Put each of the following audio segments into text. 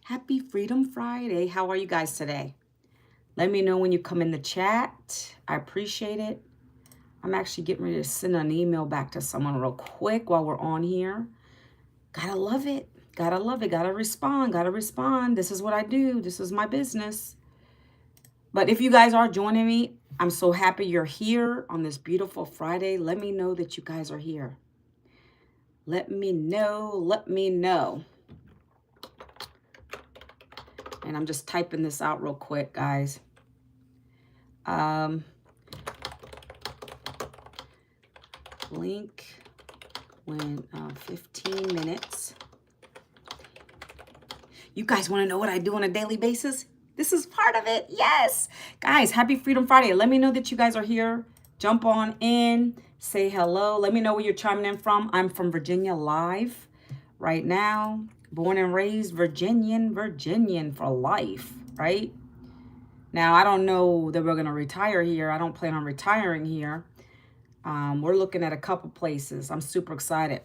Happy Freedom Friday. How are you guys today? Let me know when you come in the chat. I appreciate it. I'm actually getting ready to send an email back to someone real quick while we're on here. Gotta love it. Gotta love it. Gotta respond. Gotta respond. This is what I do. This is my business. But if you guys are joining me, I'm so happy you're here on this beautiful Friday. Let me know that you guys are here. Let me know. Let me know. And I'm just typing this out real quick, guys. Link when 15 minutes. You guys want to know what I do on a daily basis? This is part of it. Yes. Guys, happy Freedom Friday. Let me know that you guys are here. Jump on in. Say hello. Let me know where you're chiming in from. I'm from Virginia live right now. Born and raised Virginian for life, right? Now, I don't know that we're going to retire here. I don't plan on retiring here. We're looking at a couple places. I'm super excited.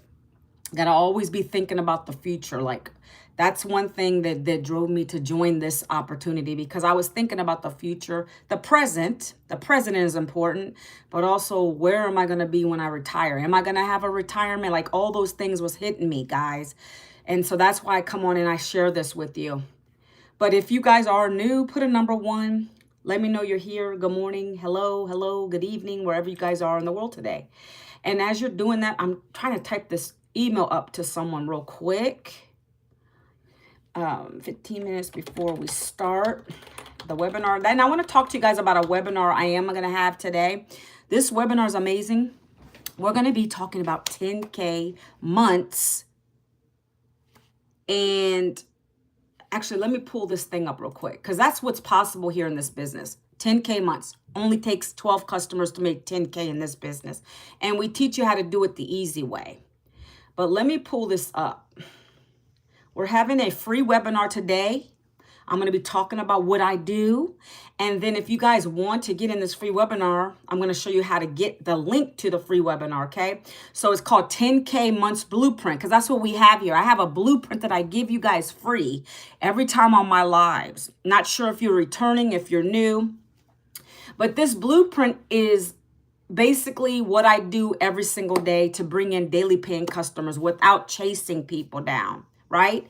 Got to always be thinking about the future. Like, that's one thing that drove me to join this opportunity, because I was thinking about the future, the present. The present is important, but also where am I going to be when I retire? Am I going to have a retirement? Like, all those things was hitting me, guys. And so that's why I come on and I share this with you. But if you guys are new, put a number 1. Let me know you're here. Good morning. Hello. Good evening, wherever you guys are in the world today. And as you're doing that, I'm trying to type this email up to someone real quick. 15 minutes before we start the webinar. Then I want to talk to you guys about a webinar I am going to have today. This webinar is amazing. We're going to be talking about 10K months. And actually, let me pull this thing up real quick, because that's what's possible here in this business. 10K months. Only takes 12 customers to make 10K in this business. And we teach you how to do it the easy way. But let me pull this up. We're having a free webinar today. I'm going to be talking about what I do. And then if you guys want to get in this free webinar, I'm going to show you how to get the link to the free webinar, okay? So it's called 10K Months Blueprint, because that's what we have here. I have a blueprint that I give you guys free every time on my lives. Not sure if you're returning, if you're new, but this blueprint is basically what I do every single day to bring in daily paying customers without chasing people down, right?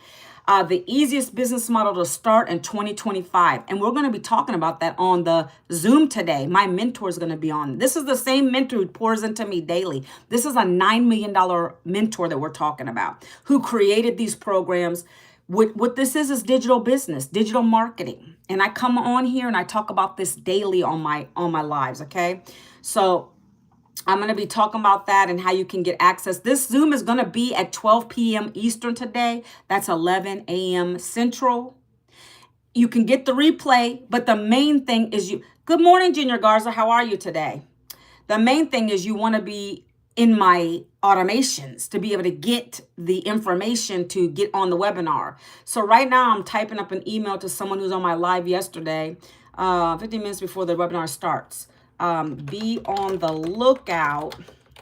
The easiest business model to start in 2025. And we're going to be talking about that on the Zoom today. My mentor is going to be on. This is the same mentor who pours into me daily. This is a $9 million mentor that we're talking about, who created these programs. What this is digital business, digital marketing. And I come on here and I talk about this daily on my lives, okay? So I'm going to be talking about that and how you can get access. This Zoom is going to be at 12 p.m. Eastern today. That's 11 a.m. Central. You can get the replay, but the main thing is good morning, Junior Garza. How are you today? The main thing is you want to be in my automations to be able to get the information to get on the webinar. So right now I'm typing up an email to someone who's on my live yesterday, 15 minutes before the webinar starts. Be on the lookout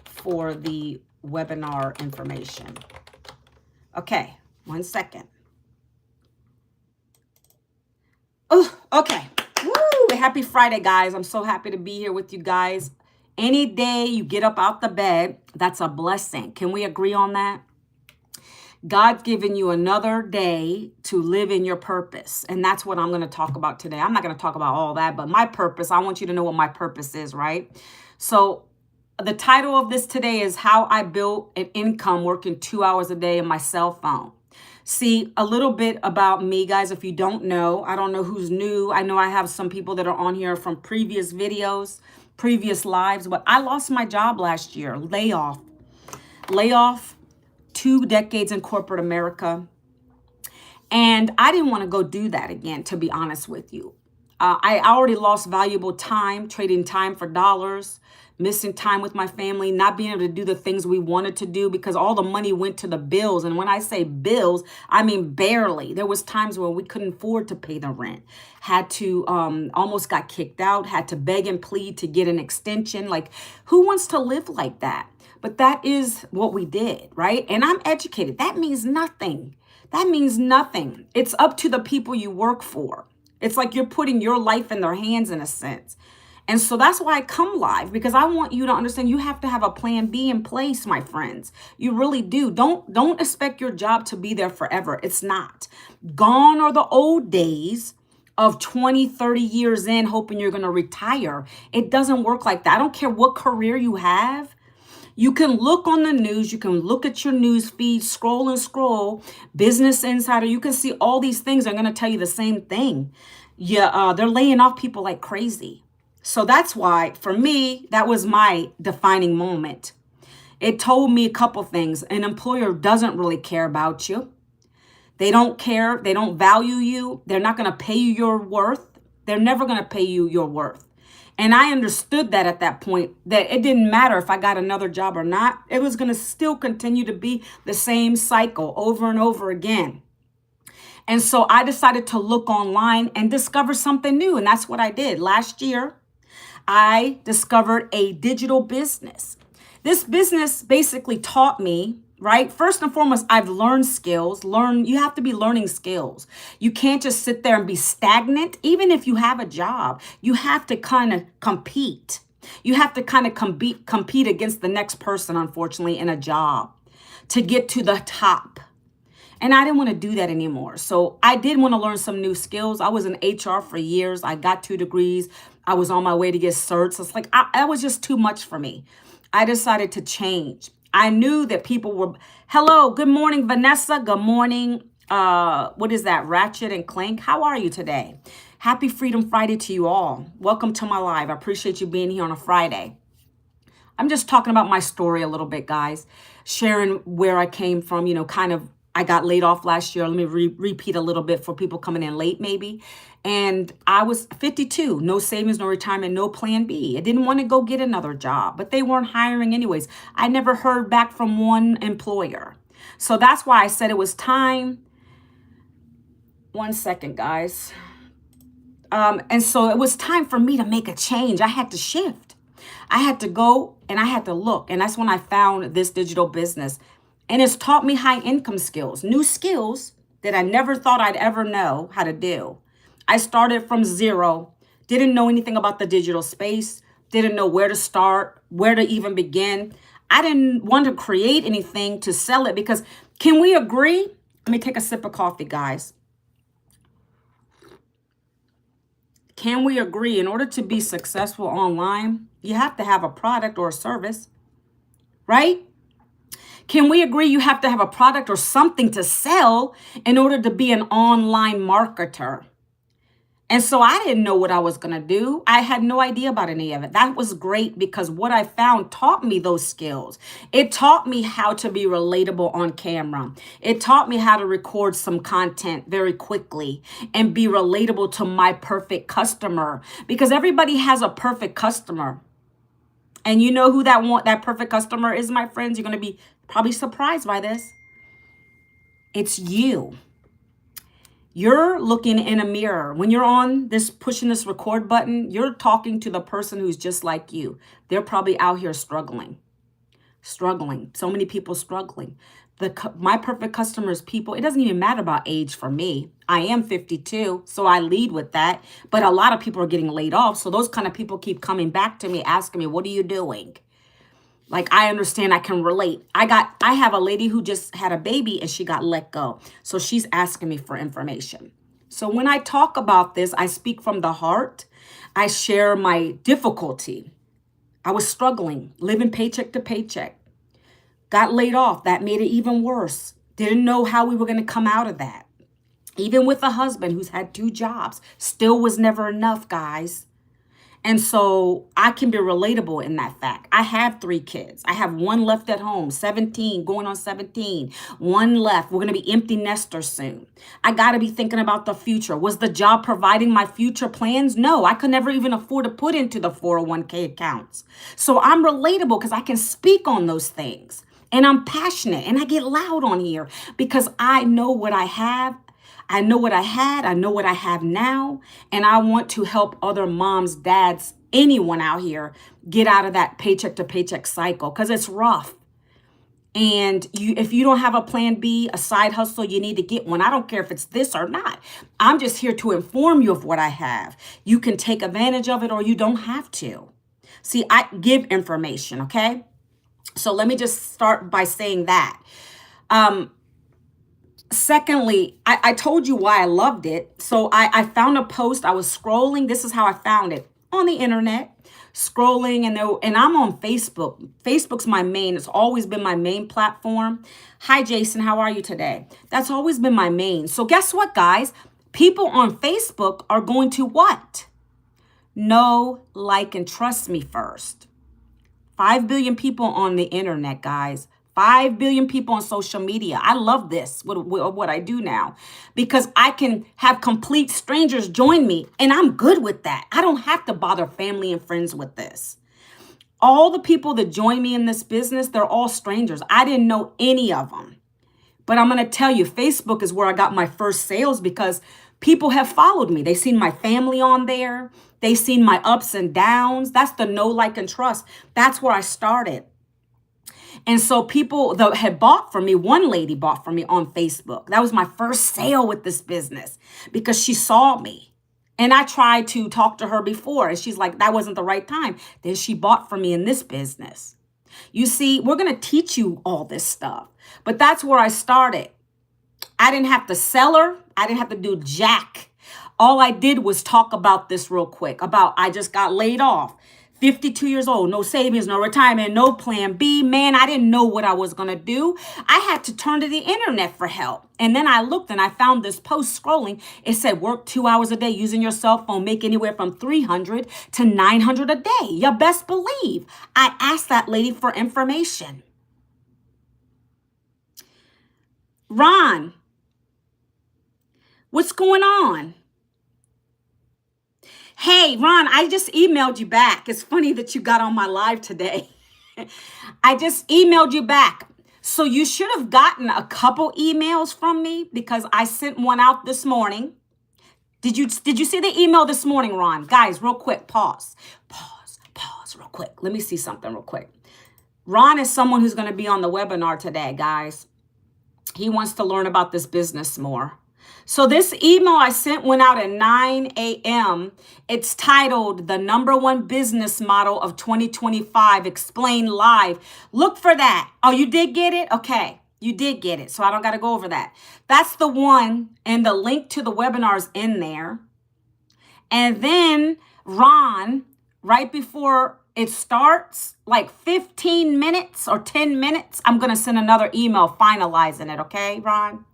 for the webinar information. Okay, 1 second. Oh, okay. Woo! Happy Friday, guys. I'm so happy to be here with you guys. Any day you get up out the bed, that's a blessing. Can we agree on that? God's given you another day to live in your purpose. And that's what I'm going to talk about today. I'm not going to talk about all that, but my purpose, I want you to know what my purpose is, right? So the title of this today is How I Built an Income Working 2 hours a day on my cell phone. See, a little bit about me, guys, if you don't know. I don't know who's new. I know I have some people that are on here from previous videos, previous lives, but I lost my job last year. Layoff. 2 decades in corporate America. And I didn't want to go do that again, to be honest with you. I already lost valuable time, trading time for dollars, missing time with my family, not being able to do the things we wanted to do because all the money went to the bills. And when I say bills, I mean barely. There was times where we couldn't afford to pay the rent, had to almost got kicked out, had to beg and plead to get an extension. Like, who wants to live like that? But that is what we did, right? And I'm educated. That means nothing That means nothing. It's up to the people you work for. It's like you're putting your life in their hands in a sense. And so that's why I come live, because I want you to understand you have to have a plan B in place, my friends. You really do. Don't expect your job to be there forever. It's not. Gone are the old days of 20, 30 years in hoping you're going to retire. It doesn't work like that. I don't care what career you have. You can look on the news, you can look at your news feed, scroll and scroll, Business Insider, you can see all these things are going to tell you the same thing. Yeah, they're laying off people like crazy. So that's why, for me, that was my defining moment. It told me a couple things. An employer doesn't really care about you. They don't care. They don't value you. They're not going to pay you your worth. They're never going to pay you your worth. And I understood that at that point, that it didn't matter if I got another job or not. It was going to still continue to be the same cycle over and over again. And so I decided to look online and discover something new. And that's what I did. Last year, I discovered a digital business. This business basically taught me, right? First and foremost, I've learned skills. You have to be learning skills. You can't just sit there and be stagnant. Even if you have a job, you have to kind of compete. You have to kind of compete against the next person, unfortunately, in a job to get to the top. And I didn't want to do that anymore. So I did want to learn some new skills. I was in HR for years. I got 2 degrees. I was on my way to get certs. It's like, that was just too much for me. I decided to change. I knew that people were, hello, good morning, Vanessa. Good morning. What is that? Ratchet and Clank. How are you today? Happy Freedom Friday to you all. Welcome to my live. I appreciate you being here on a Friday. I'm just talking about my story a little bit, guys. Sharing where I came from, kind of, I got laid off last year. Let me repeat a little bit for people coming in late, maybe. And I was 52, no savings, no retirement, no plan B. I didn't want to go get another job, but they weren't hiring anyways. I never heard back from one employer. So that's why I said it was time. One second, guys. And so it was time for me to make a change. I had to shift. I had to go and I had to look. And that's when I found this digital business. And it's taught me high income skills, new skills that I never thought I'd ever know how to do. I started from zero, didn't know anything about the digital space, didn't know where to start, where to even begin. I didn't want to create anything to sell it because, can we agree? Let me take a sip of coffee, guys. Can we agree? In order to be successful online, you have to have a product or a service, right? Can we agree you have to have a product or something to sell in order to be an online marketer? And so I didn't know what I was going to do. I had no idea about any of it. That was great because what I found taught me those skills. It taught me how to be relatable on camera. It taught me how to record some content very quickly and be relatable to my perfect customer, because everybody has a perfect customer. And you know who that perfect customer is, my friends? You're going to be probably surprised by this. It's you. You're looking in a mirror. When you're on pushing this record button, you're talking to the person who's just like you. They're probably out here struggling. So many people struggling. My perfect customers, people, it doesn't even matter about age for me. I am 52, so I lead with that. But a lot of people are getting laid off. So those kind of people keep coming back to me, asking me, what are you doing? Like, I understand, I can relate. I have a lady who just had a baby and she got let go. So she's asking me for information. So when I talk about this, I speak from the heart. I share my difficulty. I was struggling, living paycheck to paycheck. Got laid off. That made it even worse. Didn't know how we were going to come out of that. Even with a husband who's had 2 jobs, still was never enough, guys. And so I can be relatable in that fact. I have 3 kids. I have 1 left at home, 17, going on 17. 1 left. We're going to be empty nesters soon. I got to be thinking about the future. Was the job providing my future plans? No, I could never even afford to put into the 401k accounts. So I'm relatable because I can speak on those things. And I'm passionate and I get loud on here because I know what I have. I know what I had, I know what I have now, and I want to help other moms, dads, anyone out here get out of that paycheck to paycheck cycle because it's rough. And if you don't have a plan B, a side hustle, you need to get one. I don't care if it's this or not. I'm just here to inform you of what I have. You can take advantage of it or you don't have to. See, I give information, okay? So let me just start by saying that. Secondly, I told you why I loved it. So I found a post. I was scrolling. This is how I found it on the internet. Scrolling and I'm on Facebook. Facebook's my main. It's always been my main platform. Hi, Jason. How are you today? That's always been my main. So guess what, guys? People on Facebook are going to what? Know, like, and trust me first. 5 billion people on the internet, guys. 5 billion people on social media. I love this, what I do now, because I can have complete strangers join me, and I'm good with that. I don't have to bother family and friends with this. All the people that join me in this business, they're all strangers. I didn't know any of them. But I'm going to tell you, Facebook is where I got my first sales because people have followed me. They've seen my family on there. They've seen my ups and downs. That's the know, like, and trust. That's where I started. And so people that had bought from me, one lady bought from me on Facebook. That was my first sale with this business because she saw me. And I tried to talk to her before, and she's like, that wasn't the right time. Then she bought from me in this business. You see, we're going to teach you all this stuff. But that's where I started. I didn't have to sell her. I didn't have to do jack. All I did was talk about this real quick, about I just got laid off. 52 years old, no savings, no retirement, no plan B. Man, I didn't know what I was going to do. I had to turn to the internet for help. And then I looked and I found this post scrolling. It said, work 2 hours a day using your cell phone, make anywhere from 300 to 900 a day. You best believe I asked that lady for information. Ron, what's going on? Hey, Ron, I just emailed you back. It's funny that you got on my live today. I just emailed you back. So you should have gotten a couple emails from me because I sent one out this morning. Did you see the email this morning, Ron? Guys, real quick, pause real quick. Let me see something real quick. Ron is someone who's going to be on the webinar today, guys. He wants to learn about this business more. So this email I sent went out at 9 a.m. It's titled The #1 Business Model of 2025 Explained Live. Look for that. Oh, you did get it? Okay, you did get it. So I don't got to go over that. That's the one, and the link to the webinar is in there. And then Ron, right before it starts, like 15 minutes or 10 minutes, I'm going to send another email finalizing it. Okay, Ron?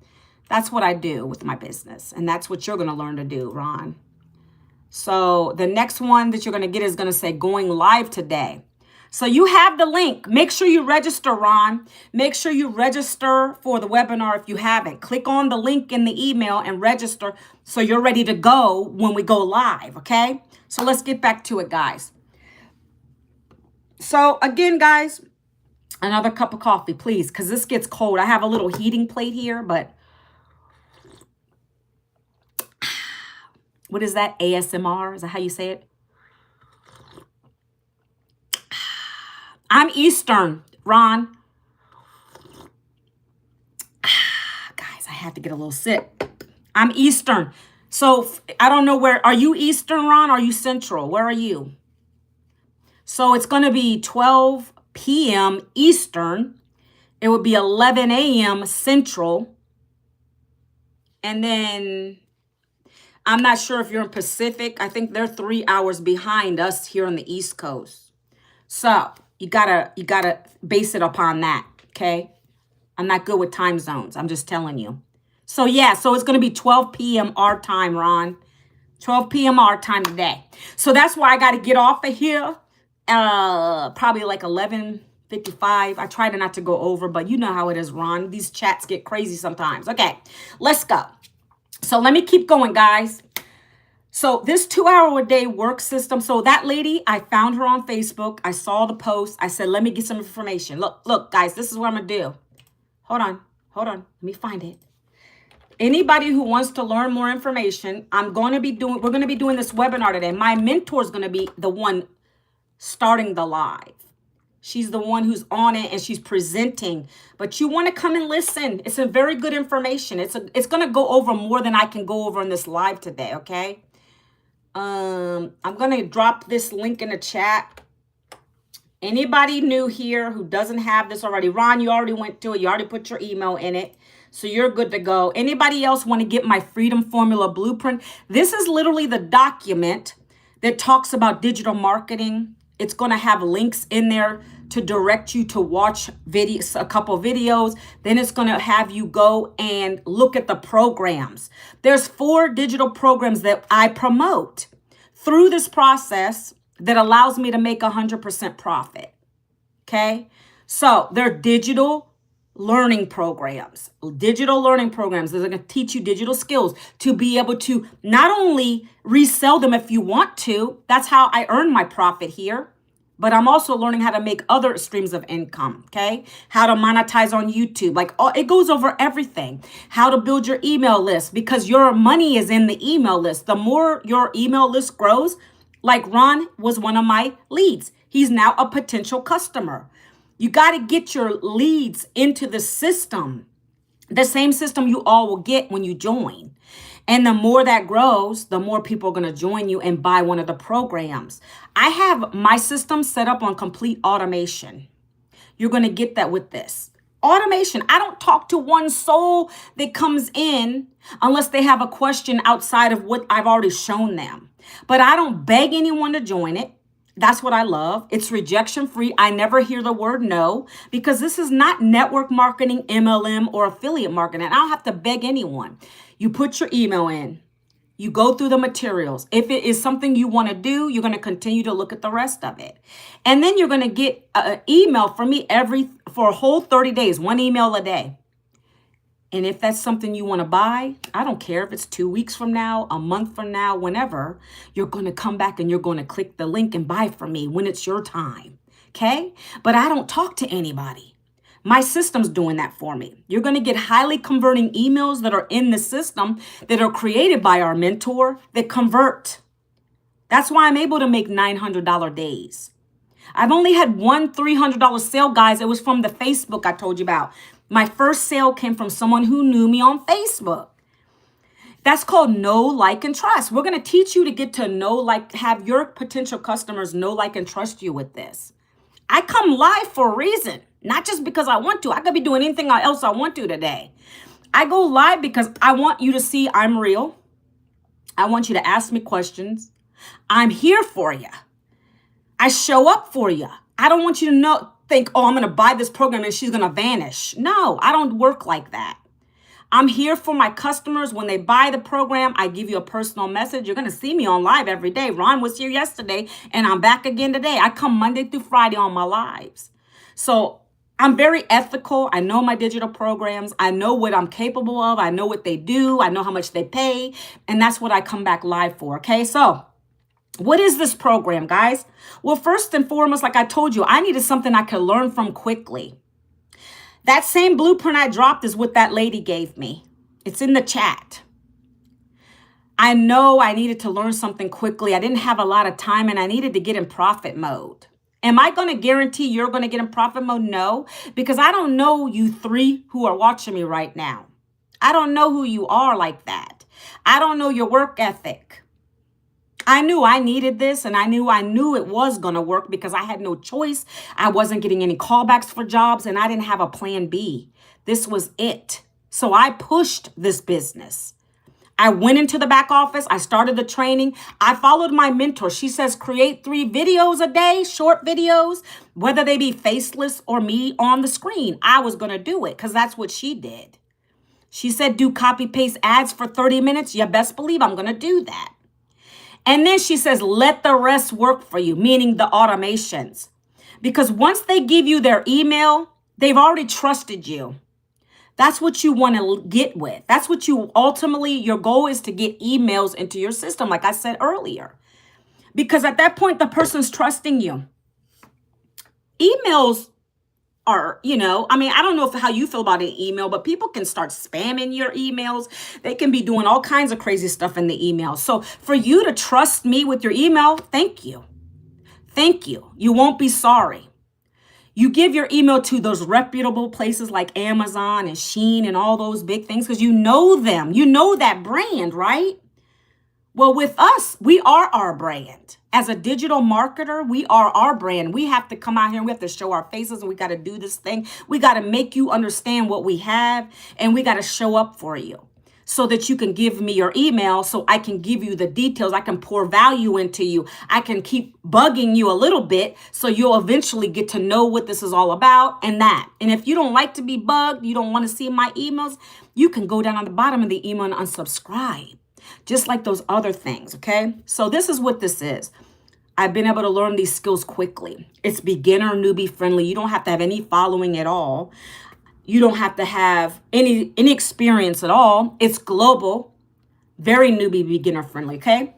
That's what I do with my business. And that's what you're going to learn to do, Ron. So the next one that you're going to get is going to say going live today. So you have the link. Make sure you register, Ron. Make sure you register for the webinar if you haven't. Click on the link in the email and register so you're ready to go when we go live, okay? So let's get back to it, guys. So again, guys, another cup of coffee, please, because this gets cold. I have a little heating plate here, but what is that? ASMR? Is that how you say it? I'm Eastern, Ron. Guys, I have to get a little sip. I'm Eastern. So I don't know where. Are you Eastern, Ron? Or are you Central? Where are you? So it's going to be 12 p.m. Eastern. It would be 11 a.m. Central. And then I'm not sure if you're in Pacific. I think they're 3 hours behind us here on the East Coast. So you gotta base it upon that, okay? I'm not good with time zones. I'm just telling you. So yeah, so it's gonna be 12 p.m. our time, Ron. 12 p.m. our time today. So that's why I gotta get off of here. Probably like 11:55. I try to not to go over, but you know how it is, Ron. These chats get crazy sometimes. Okay, let's go. So let me keep going, guys. So this 2-hour-a-day work system. So that lady, I found her on Facebook. I saw the post. I said, let me get some information. Look, guys, this is what I'm going to do. Hold on. Let me find it. Anybody who wants to learn more information, we're going to be doing this webinar today. My mentor is going to be the one starting the live. She's the one who's on it and she's presenting. But you want to come and listen. It's a very good information. It's going to go over more than I can go over in this live today, okay? I'm going to drop this link in the chat. Anybody new here who doesn't have this already? Ron, you already went to it. You already put your email in it. So you're good to go. Anybody else want to get my Freedom Formula Blueprint? This is literally the document that talks about digital marketing. It's going to have links in there to direct you to watch videos, a couple videos. Then it's going to have you go and look at the programs. There's 4 digital programs that I promote through this process that allows me to make 100% profit. Okay. So they're digital learning programs. Digital learning programs that are going to teach you digital skills to be able to not only resell them if you want to. That's how I earn my profit here. But I'm also learning how to make other streams of income, okay? How to monetize on YouTube. Like, it goes over everything. How to build your email list, because your money is in the email list. The more your email list grows, like Ron was one of my leads. He's now a potential customer. You got to get your leads into the system, the same system you all will get when you join. And the more that grows, the more people are going to join you and buy one of the programs. I have my system set up on complete automation. You're going to get that with this. Automation. I don't talk to one soul that comes in unless they have a question outside of what I've already shown them. But I don't beg anyone to join it. That's what I love. It's rejection free. I never hear the word no, because this is not network marketing, MLM, or affiliate marketing. I don't have to beg anyone. You put your email in. You go through the materials. If it is something you want to do, you're going to continue to look at the rest of it. And then you're going to get an email from me for a whole 30 days, 1 email a day. And if that's something you want to buy, I don't care if it's 2 weeks from now, a month from now, whenever, you're going to come back and you're going to click the link and buy from me when it's your time. Okay? But I don't talk to anybody. My system's doing that for me. You're going to get highly converting emails that are in the system that are created by our mentor that convert. That's why I'm able to make $900 days. I've only had one $300 sale, guys. It was from the Facebook I told you about. My first sale came from someone who knew me on Facebook. That's called know, like, and trust. We're going to teach you to get to know, like, have your potential customers know, like, and trust you with this. I come live for a reason, not just because I want to. I could be doing anything else I want to today. I go live because I want you to see I'm real. I want you to ask me questions. I'm here for you. I show up for you. I don't want you to think, oh, I'm going to buy this program and she's going to vanish. No, I don't work like that. I'm here for my customers. When they buy the program, I give you a personal message. You're going to see me on live every day. Ron was here yesterday and I'm back again today. I come Monday through Friday on my lives. So I'm very ethical. I know my digital programs. I know what I'm capable of. I know what they do. I know how much they pay. And that's what I come back live for. Okay, so what is this program, guys? Well, first and foremost, like I told you, I needed something I could learn from quickly. That same blueprint I dropped is what that lady gave me. It's in the chat. I know I needed to learn something quickly. I didn't have a lot of time and I needed to get in profit mode. Am I going to guarantee you're going to get in profit mode? No, because I don't know you 3 who are watching me right now. I don't know who you are like that. I don't know your work ethic. I knew I needed this and I knew it was going to work because I had no choice. I wasn't getting any callbacks for jobs and I didn't have a plan B. This was it. So I pushed this business. I went into the back office. I started the training. I followed my mentor. She says, create 3 videos a day, short videos, whether they be faceless or me on the screen. I was going to do it because that's what she did. She said, do copy paste ads for 30 minutes. You best believe I'm going to do that. And then she says, let the rest work for you, meaning the automations. Because once they give you their email, they've already trusted you. That's what you want to get with. That's what you ultimately, your goal is to get emails into your system, like I said earlier. Because at that point, the person's trusting you. Emails are, I don't know how you feel about an email, but people can start spamming your emails. They can be doing all kinds of crazy stuff in the email. So for you to trust me with your email, thank you. Thank you. You won't be sorry. You give your email to those reputable places like Amazon and Shein and all those big things because you know them. You know that brand, right? Well, with us, we are our brand. As a digital marketer, we are our brand. We have to come out here and we have to show our faces and we got to do this thing. We got to make you understand what we have and we got to show up for you so that you can give me your email so I can give you the details. I can pour value into you. I can keep bugging you a little bit so you'll eventually get to know what this is all about and that. And if you don't like to be bugged, you don't want to see my emails, you can go down on the bottom of the email and unsubscribe. Just like those other things, okay? So this is what this is. I've been able to learn these skills quickly. It's beginner, newbie friendly. You don't have to have any following at all. You don't have to have any experience at all. It's global, very newbie, beginner friendly, okay?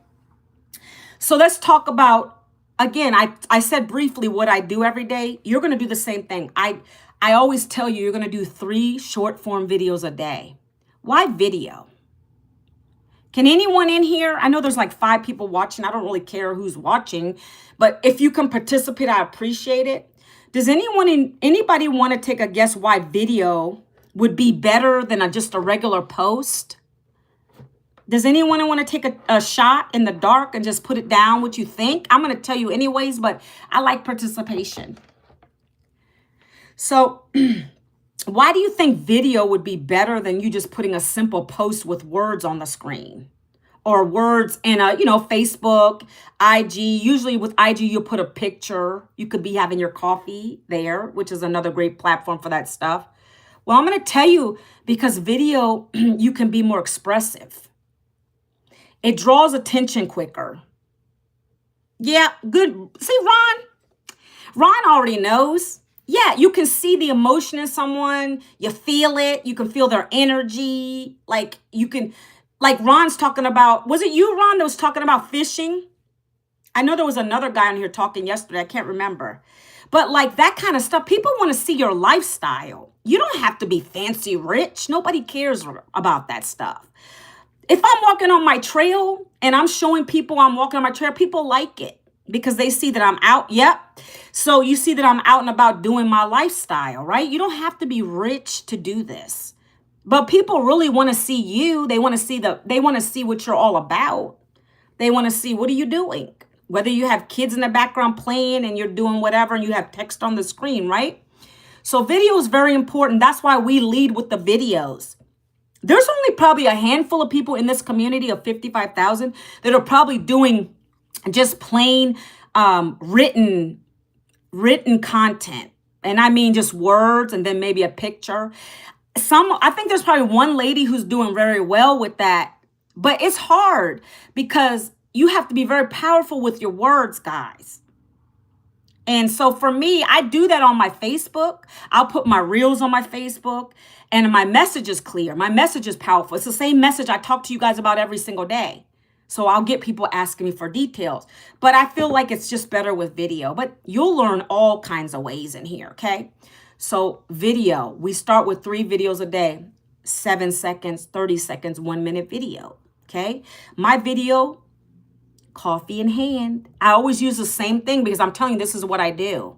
So let's talk about, again, I said briefly what I do every day. You're going to do the same thing. I always tell you, you're going to do 3 short form videos a day. Why video? Can anyone in here, I know there's like 5 people watching. I don't really care who's watching, but if you can participate, I appreciate it. Does anybody want to take a guess why video would be better than just a regular post? Does anyone want to take a shot in the dark and just put it down what you think? I'm going to tell you anyways, but I like participation. So why do you think video would be better than you just putting a simple post with words on the screen? Or words in Facebook, IG. Usually with IG, you'll put a picture. You could be having your coffee there, which is another great platform for that stuff. Well, I'm going to tell you, because video, you can be more expressive. It draws attention quicker. Yeah, good. See, Ron already knows. Yeah, you can see the emotion in someone. You feel it. You can feel their energy. Like Ron's talking about, was it you, Ron, that was talking about fishing? I know there was another guy on here talking yesterday. I can't remember. But like that kind of stuff, people want to see your lifestyle. You don't have to be fancy rich. Nobody cares about that stuff. If I'm walking on my trail and I'm showing people I'm walking on my trail, people like it because they see that I'm out. Yep. So you see that I'm out and about doing my lifestyle, right? You don't have to be rich to do this. But people really want to see you. They want to see what you're all about. They want to see, what are you doing? Whether you have kids in the background playing and you're doing whatever and you have text on the screen, right? So video is very important. That's why we lead with the videos. There's only probably a handful of people in this community of 55,000 that are probably doing just plain written content. And I mean just words and then maybe a picture. I think there's probably one lady who's doing very well with that, but it's hard because you have to be very powerful with your words, guys. And so for me, I do that on my Facebook. I'll put my reels on my Facebook and my message is clear. My message is powerful. It's the same message I talk to you guys about every single day. So I'll get people asking me for details, but I feel like it's just better with video, but you'll learn all kinds of ways in here. Okay. So video, we start with 3 videos a day, 7 seconds, 30 seconds, 1 minute video. Okay. My video, coffee in hand. I always use the same thing because I'm telling you, this is what I do.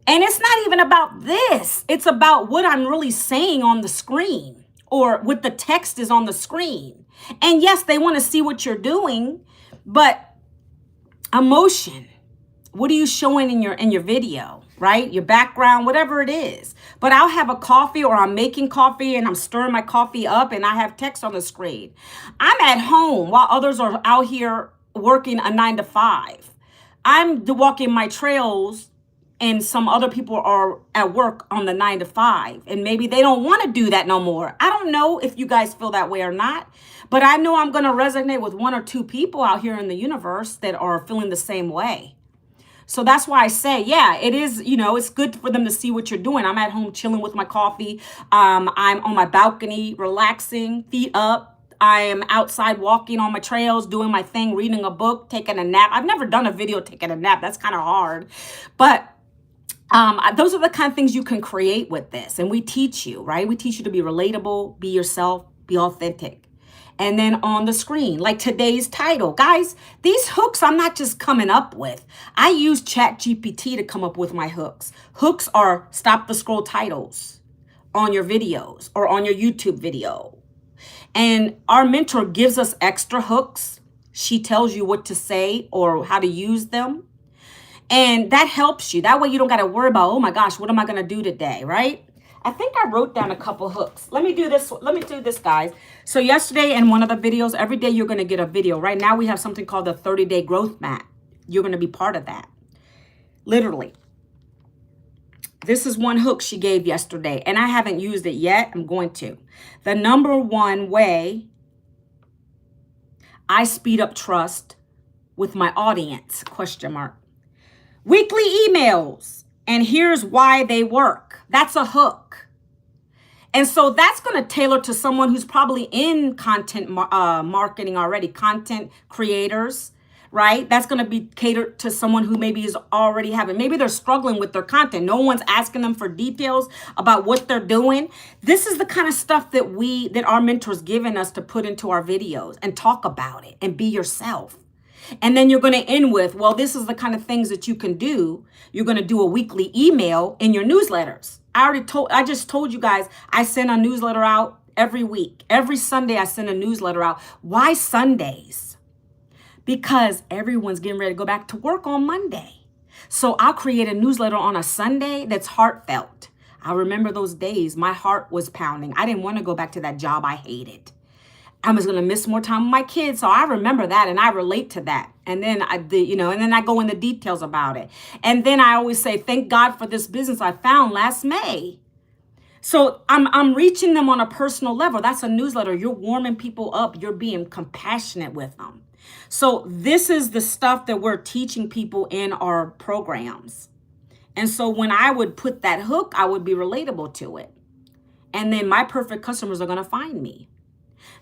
And it's not even about this. It's about what I'm really saying on the screen or what the text is on the screen. And yes, they want to see what you're doing, but emotion. What are you showing in your video, right? Your background, whatever it is. But I'll have a coffee or I'm making coffee and I'm stirring my coffee up and I have text on the screen. I'm at home while others are out here working a 9 to 5. I'm walking my trails and some other people are at work on the 9 to 5. And maybe they don't want to do that no more. I don't know if you guys feel that way or not, but I know I'm going to resonate with 1 or 2 people out here in the universe that are feeling the same way. So that's why I say, yeah, it is, it's good for them to see what you're doing. I'm at home chilling with my coffee. I'm on my balcony, relaxing, feet up. I am outside walking on my trails, doing my thing, reading a book, taking a nap. I've never done a video taking a nap. That's kind of hard. But those are the kind of things you can create with this. And we teach you, right? We teach you to be relatable, be yourself, be authentic. And then on the screen, like today's title. Guys, these hooks I'm not just coming up with. I use ChatGPT to come up with my hooks. Hooks are stop the scroll titles on your videos or on your YouTube video. And our mentor gives us extra hooks. She tells you what to say or how to use them. And that helps you. That way you don't got to worry about, oh my gosh, what am I going to do today, right? I think I wrote down a couple hooks. Let me do this, guys. So yesterday in one of the videos, every day you're going to get a video. Right now we have something called the 30-day growth map. You're going to be part of that. Literally. This is one hook she gave yesterday, and I haven't used it yet. I'm going to. The number one way I speed up trust with my audience, question mark. Weekly emails, and here's why they work. That's a hook. And so that's going to tailor to someone who's probably in content marketing already, content creators, right? That's going to be catered to someone who maybe is already having, maybe they're struggling with their content. No one's asking them for details about what they're doing. This is the kind of stuff that our mentors given us to put into our videos and talk about it and be yourself. And then you're going to end with, well, this is the kind of things that you can do. You're going to do a weekly email in your newsletters. I just told you guys, I send a newsletter out every week. Every Sunday, I send a newsletter out. Why Sundays? Because everyone's getting ready to go back to work on Monday. So I'll create a newsletter on a Sunday that's heartfelt. I remember those days. My heart was pounding. I didn't want to go back to that job I hated. I was going to miss more time with my kids. So I remember that and I relate to that. And then and then I go into details about it. And then I always say, thank God for this business I found last May. So I'm reaching them on a personal level. That's a newsletter. You're warming people up. You're being compassionate with them. So this is the stuff that we're teaching people in our programs. And so when I would put that hook, I would be relatable to it. And then my perfect customers are going to find me.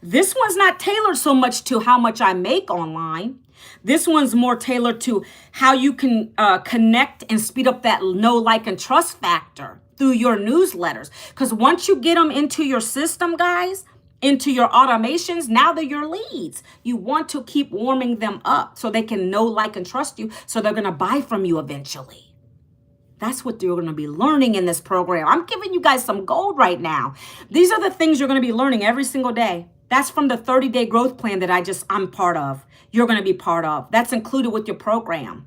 This one's not tailored so much to how much I make online. This one's more tailored to how you can connect and speed up that know, like, and trust factor through your newsletters. Because once you get them into your system, guys, into your automations, now they're your leads. You want to keep warming them up so they can know, like, and trust you, so they're going to buy from you eventually. That's what you're going to be learning in this program. I'm giving you guys some gold right now. These are the things you're going to be learning every single day. That's from the 30-day growth plan that I'm part of. You're going to be part of. That's included with your program.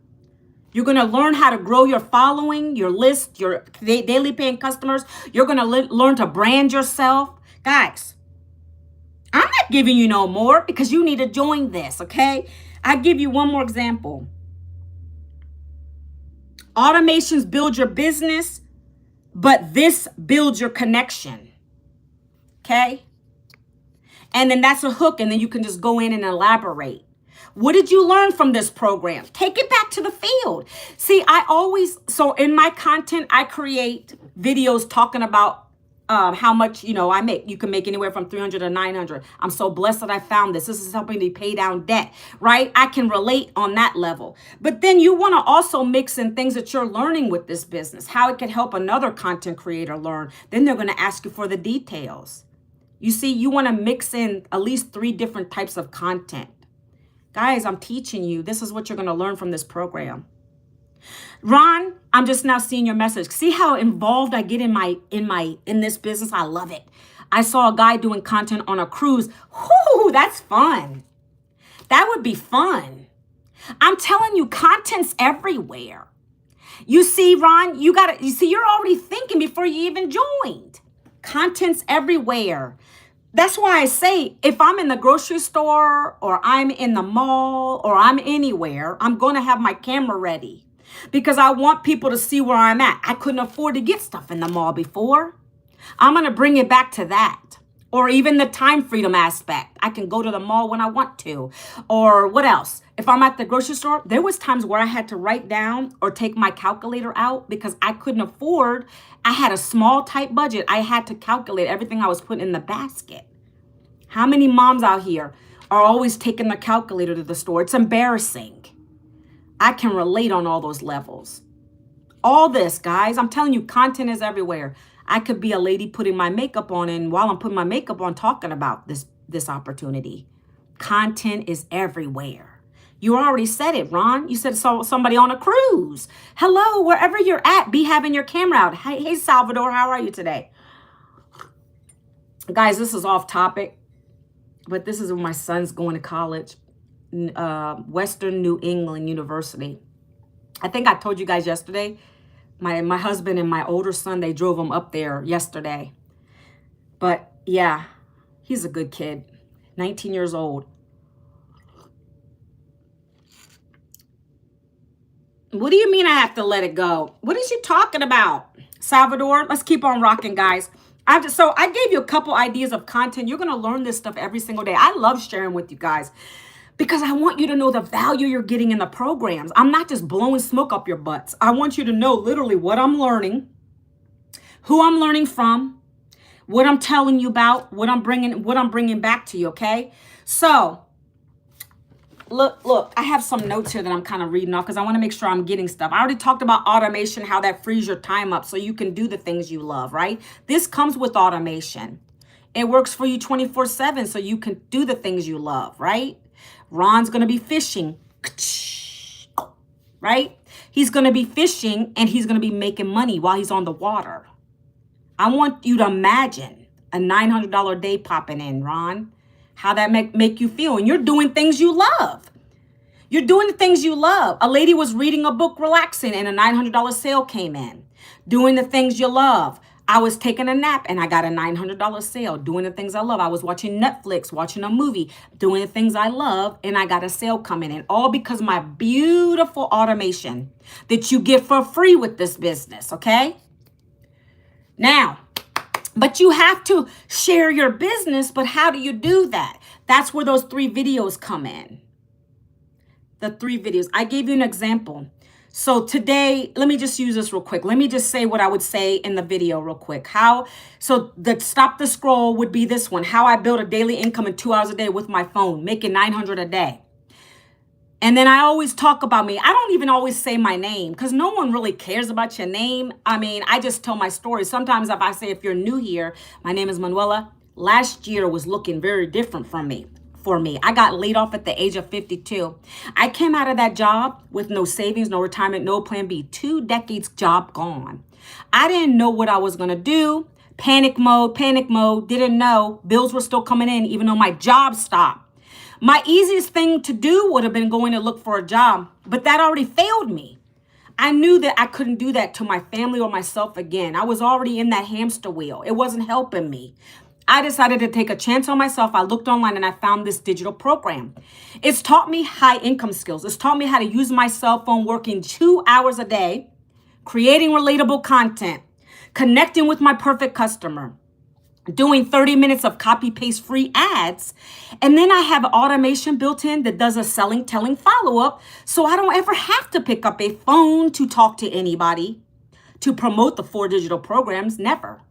You're going to learn how to grow your following, your list, your daily paying customers. You're going to learn to brand yourself. Guys, I'm not giving you no more because you need to join this, okay? I'll give you one more example. Automations build your business, but this builds your connection, okay? And then that's a hook, and then you can just go in and elaborate. What did you learn from this program? Take it back to the field. See, so in my content, I create videos talking about how much, I make. You can make anywhere from 300 to 900. I'm so blessed that I found this. This is helping me pay down debt, right? I can relate on that level. But then you want to also mix in things that you're learning with this business, how it could help another content creator learn. Then they're going to ask you for the details. You see, you want to mix in at least 3 different types of content. Guys, I'm teaching you. This is what you're going to learn from this program. Ron, I'm just now seeing your message. See how involved I get in this business? I love it. I saw a guy doing content on a cruise. Whoo, that's fun. That would be fun. I'm telling you, content's everywhere. You see, Ron, you're already thinking before you even joined. Content's everywhere. That's why I say if I'm in the grocery store or I'm in the mall or I'm anywhere, I'm going to have my camera ready because I want people to see where I'm at. I couldn't afford to get stuff in the mall before. I'm going to bring it back to that. Or even the time freedom aspect. I can go to the mall when I want to. Or what else? If I'm at the grocery store, there was times where I had to write down or take my calculator out because I couldn't afford. I had a small, tight budget. I had to calculate everything I was putting in the basket. How many moms out here are always taking the calculator to the store? It's embarrassing. I can relate on all those levels. All this, guys, I'm telling you, content is everywhere. I could be a lady putting my makeup on, and while I'm putting my makeup on, talking about this this opportunity. Content is everywhere. You already said it, Ron. You said somebody on a cruise. Hello, wherever you're at, be having your camera out. Hey, Salvador, how are you today? Guys, this is off topic, but this is when my son's going to college, Western New England University. I think I told you guys yesterday, my husband and my older son, they drove him up there yesterday. But yeah, he's a good kid, 19 years old. What do you mean I have to let it go? What is you talking about, Salvador? Let's keep on rocking, guys. So I gave you a couple ideas of content. You're going to learn this stuff every single day. I love sharing with you guys because I want you to know the value you're getting in the programs. I'm not just blowing smoke up your butts. I want you to know literally what I'm learning, who I'm learning from, what I'm telling you about, what I'm bringing back to you, okay? So look, I have some notes here that I'm kind of reading off because I want to make sure I'm getting stuff. I already talked about automation, how that frees your time up so you can do the things you love, right? This comes with automation. It works for you 24/7 so you can do the things you love, right? Ron's going to be fishing, right? He's going to be fishing and he's going to be making money while he's on the water. I want you to imagine a $900 day popping in, Ron. How that make you feel. And you're doing things you love. You're doing the things you love. A lady was reading a book, relaxing, and a $900 sale came in. Doing the things you love. I was taking a nap and I got a $900 sale. Doing the things I love. I was watching Netflix, watching a movie, doing the things I love, and I got a sale coming in. All because of my beautiful automation that you get for free with this business, okay? Now, but you have to share your business, but how do you do that? That's where those 3 videos come in. The 3 videos. I gave you an example. So today, let me just use this real quick. Let me just say what I would say in the video real quick. So the stop the scroll would be this one. How I build a daily income in 2 hours a day with my phone, making $900 a day. And then I always talk about me. I don't even always say my name because no one really cares about your name. I mean, I just tell my story. Sometimes if I say, if you're new here, my name is Manuela. Last year was looking very different for me. I got laid off at the age of 52. I came out of that job with no savings, no retirement, no plan B. 2 decades job gone. I didn't know what I was going to do. Panic mode, didn't know. Bills were still coming in even though my job stopped. My easiest thing to do would have been going to look for a job, but that already failed me. I knew that I couldn't do that to my family or myself again. I was already in that hamster wheel. It wasn't helping me. I decided to take a chance on myself. I looked online and I found this digital program. It's taught me high income skills. It's taught me how to use my cell phone, working 2 hours a day, creating relatable content, connecting with my perfect customer, doing 30 minutes of copy paste free ads. And then I have automation built in that does a selling, telling follow-up. So I don't ever have to pick up a phone to talk to anybody to promote the 4 digital programs. Never.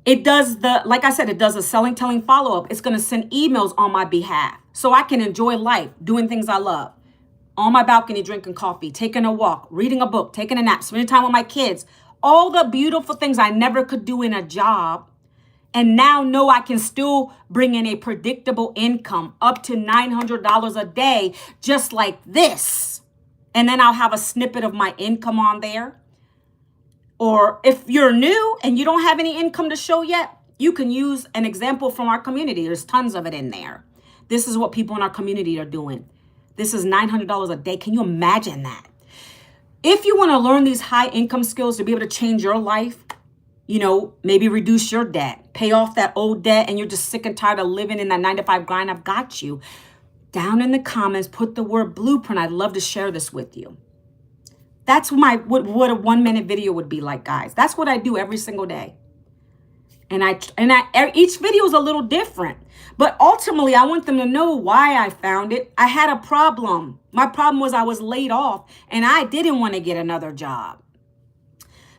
It does like I said, it does a selling, telling follow-up. It's going to send emails on my behalf so I can enjoy life, doing things I love. On my balcony, drinking coffee, taking a walk, reading a book, taking a nap, spending time with my kids. All the beautiful things I never could do in a job. And now know I can still bring in a predictable income up to $900 a day, just like this. And then I'll have a snippet of my income on there. Or if you're new and you don't have any income to show yet, you can use an example from our community. There's tons of it in there. This is what people in our community are doing. This is $900 a day. Can you imagine that? If you want to learn these high income skills to be able to change your life, maybe reduce your debt, pay off that old debt, and you're just sick and tired of living in that 9-to-5 grind, I've got you. Down in the comments, put the word blueprint. I'd love to share this with you. That's what a 1-minute video would be like, guys. That's what I do every single day. And each video is a little different. But ultimately, I want them to know why I found it. I had a problem. My problem was I was laid off and I didn't want to get another job.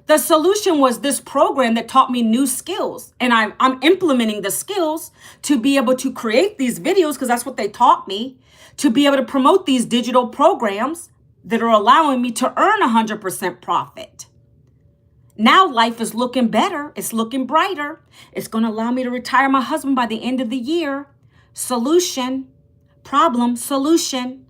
The solution was this program that taught me new skills. And I'm implementing the skills to be able to create these videos because that's what they taught me, to be able to promote these digital programs that are allowing me to earn 100% profit. Now life is looking better. It's looking brighter. It's going to allow me to retire my husband by the end of the year. Solution, problem, solution.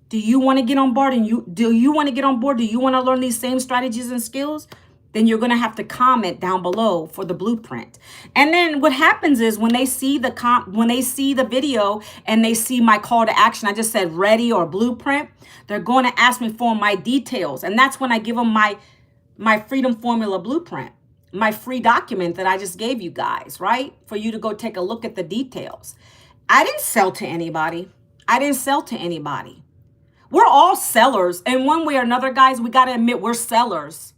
Do you want to get on board do you want to get on board? Do you want to learn these same strategies and skills? Then you're going to have to comment down below for the blueprint. And then what happens is when they see the video and they see my call to action, I just said ready or blueprint, they're going to ask me for my details. And that's when I give them my freedom formula blueprint, my free document that I just gave you guys, right? For you to go take a look at the details. I didn't sell to anybody. We're all sellers. In one way or another, guys, we got to admit we're sellers.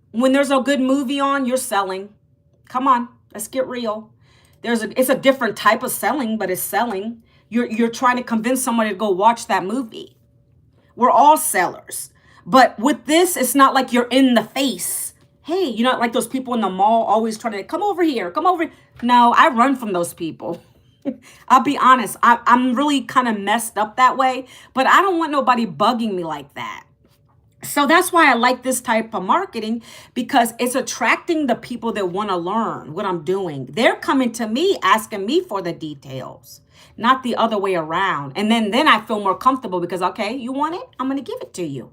When there's a good movie on, you're selling. Come on, let's get real. It's a different type of selling, but it's selling. You're trying to convince somebody to go watch that movie. We're all sellers. But with this, it's not like you're in the face. Hey, you know, like those people in the mall always trying to come over here, come over. No, I run from those people. I'll be honest. I'm really kind of messed up that way, but I don't want nobody bugging me like that. So that's why I like this type of marketing, because it's attracting the people that want to learn what I'm doing. They're coming to me, asking me for the details, not the other way around. And then I feel more comfortable because, okay, you want it? I'm going to give it to you.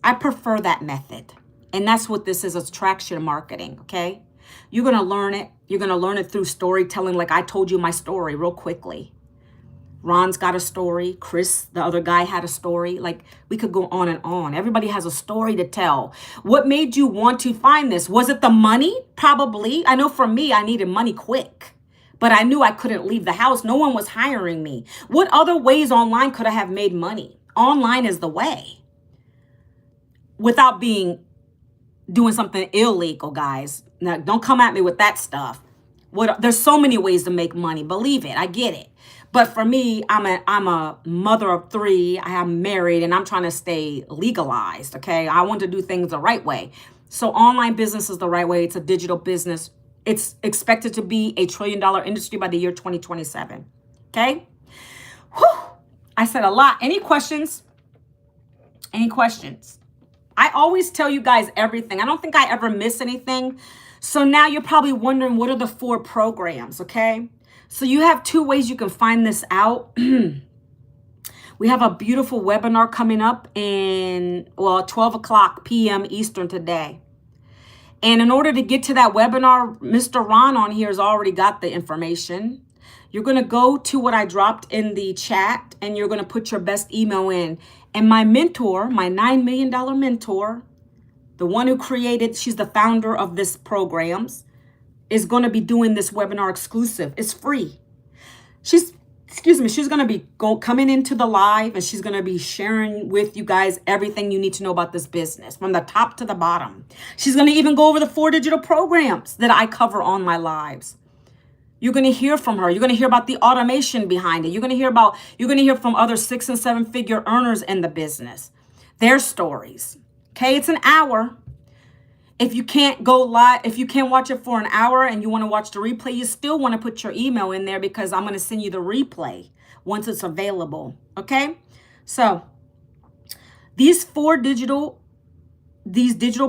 I prefer that method. And that's what this is, attraction marketing, okay? You're going to learn it. You're going to learn it through storytelling, like I told you my story real quickly. Ron's got a story. Chris, the other guy, had a story. Like, we could go on and on. Everybody has a story to tell. What made you want to find this? Was it the money? Probably. I know for me, I needed money quick. But I knew I couldn't leave the house. No one was hiring me. What other ways online could I have made money? Online is the way. Without doing something illegal, guys. Now, don't come at me with that stuff. There's so many ways to make money. Believe it. I get it. But for me, I'm a mother of 3. I am married and I'm trying to stay legalized. Okay. I want to do things the right way. So online business is the right way. It's a digital business. It's expected to be a $1 trillion industry by the year 2027. Okay. Whew. I said a lot. Any questions? Any questions? I always tell you guys everything. I don't think I ever miss anything. So now you're probably wondering, what are the 4 programs? Okay. So you have 2 ways you can find this out. We have a beautiful webinar coming up in, 12 o'clock p.m. Eastern today. And in order to get to that webinar, Mr. Ron on here has already got the information. You're going to go to what I dropped in the chat and you're going to put your best email in. And my mentor, my $9 million mentor, the one who created, she's the founder of this programs, is going to be doing this webinar exclusive. It's free. She's going to be coming into the live and she's going to be sharing with you guys everything you need to know about this business from the top to the bottom. She's going to even go over the 4 digital programs that I cover on my lives. You're going to hear from her. You're going to hear about the automation behind it. You're going to hear from other 6- and 7-figure earners in the business, their stories. Okay. It's an hour. If you can't go live, if you can't watch it for an hour and you want to watch the replay, you still want to put your email in there because I'm going to send you the replay once it's available. Okay. So these digital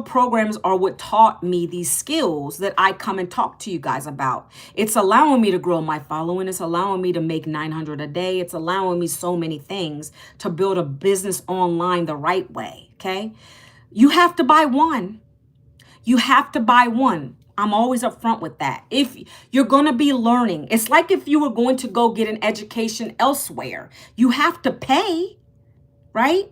programs are what taught me these skills that I come and talk to you guys about. It's allowing me to grow my following. It's allowing me to make $900 a day. It's allowing me so many things to build a business online the right way. Okay. You have to buy one. You have to buy one. I'm always upfront with that. If you're going to be learning, it's like if you were going to go get an education elsewhere, you have to pay, right?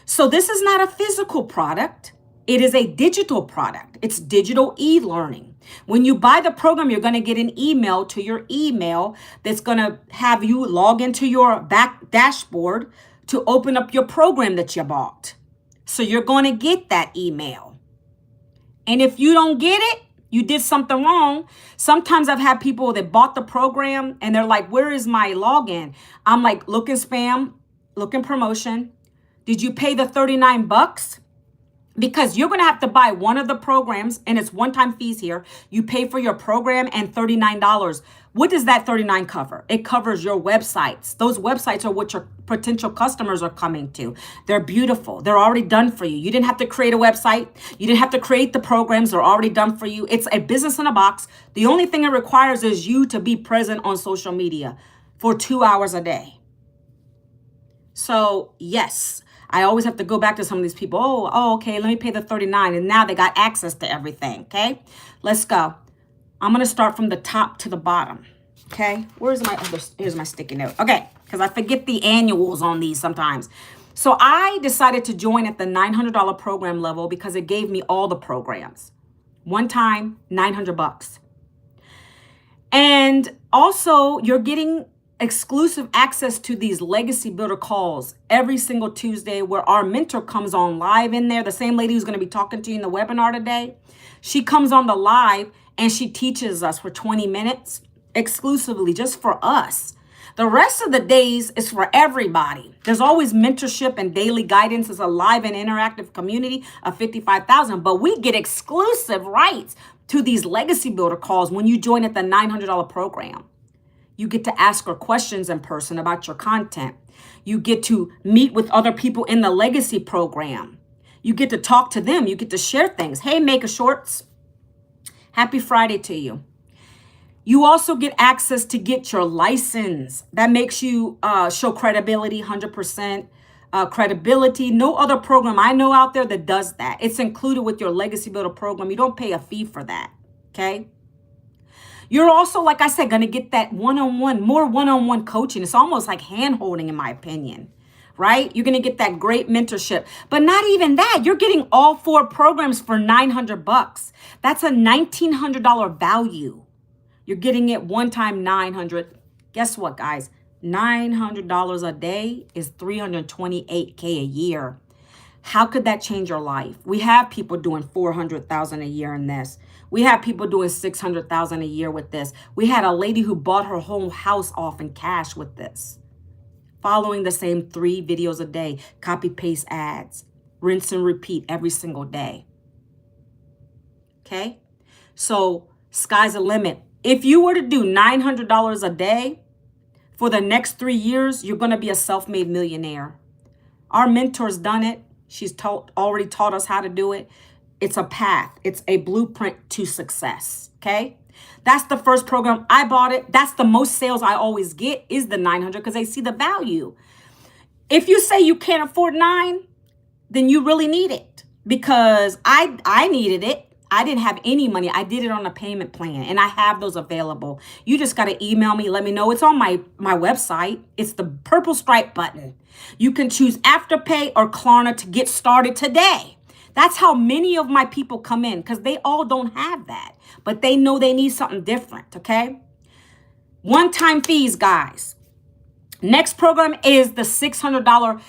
So this is not a physical product. It is a digital product. It's digital e-learning. When you buy the program, you're going to get an email to your email that's going to have you log into your back dashboard to open up your program that you bought. So you're going to get that email. And if you don't get it, you did something wrong. Sometimes I've had people that bought the program and they're like, where is my login? I'm like, look in spam, look in promotion. Did you pay the $39? Because you're going to have to buy one of the programs and it's one-time fees here. You pay for your program and $39. What does that $39 cover? It covers your websites. Those websites are what your potential customers are coming to. They're beautiful. They're already done for you. You didn't have to create a website. You didn't have to create the programs. They're already done for you. It's a business in a box. The only thing it requires is you to be present on social media. for 2 hours a day. So yes, I always have to go back to some of these people. Okay, let me pay the $39. And now they got access to everything, okay? Let's go. I'm going to start from the top to the bottom, okay? Here's my sticky note. Okay, because I forget the annuals on these sometimes. So I decided to join at the $900 program level because it gave me all the programs. One time, $900. And also, you're getting exclusive access to these legacy builder calls every single Tuesday where our mentor comes on live in there. The same lady who's going to be talking to you in the webinar today. She comes on the live and she teaches us for 20 minutes exclusively just for us. The rest of the days is for everybody. There's always mentorship and daily guidance. It's a live and interactive community of 55,000, but we get exclusive rights to these legacy builder calls when you join at the $900 program. You get to ask her questions in person about your content. You get to meet with other people in the legacy program. You get to talk to them. You get to share things. Hey, Maker Shorts. Happy Friday to you. You also get access to get your license. That makes you show credibility, 100% credibility. No other program I know out there that does that. It's included with your Legacy Builder program. You don't pay a fee for that, okay? You're also, like I said, going to get that more one-on-one coaching. It's almost like hand-holding, in my opinion, right? You're going to get that great mentorship. But not even that. You're getting all 4 programs for $900. That's a $1,900 value. You're getting it one time, $900. Guess what, guys? $900 a day is $328K a year. How could that change your life? We have people doing $400,000 a year in this. We have people doing $600,000 a year with this. We had a lady who bought her whole house off in cash with this. Following the same 3 videos a day, copy paste ads, rinse and repeat every single day. Okay? So sky's the limit. If you were to do $900 a day for the next 3 years, you're going to be a self-made millionaire. Our mentor's done it. She's already taught us how to do it. It's a path. It's a blueprint to success. Okay? That's the first program. I bought it. That's the most sales I always get is the 900 because they see the value. If you say you can't afford 9, then you really need it because I needed it. I didn't have any money. I did it on a payment plan and I have those available. You just got to email me. Let me know. It's on my website. It's the purple stripe button. You can choose Afterpay or Klarna to get started today. That's how many of my people come in because they all don't have that, but they know they need something different. Okay. One-time fees, guys. Next program is the $600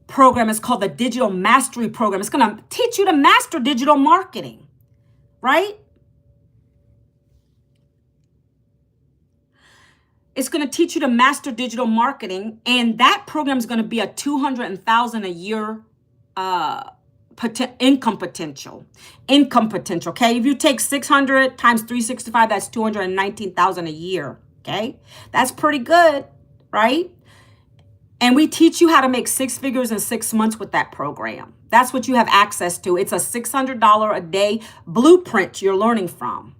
program. It's called the Digital Mastery Program. It's going to teach you to master digital marketing. Right? It's going to teach you to master digital marketing. And that program is going to be a $200,000 a year income potential. Okay. If you take 600 times 365, that's 219,000 a year. Okay. That's pretty good. Right? And we teach you how to make 6 figures in 6 months with that program. That's what you have access to. It's a $600 a day blueprint you're learning from.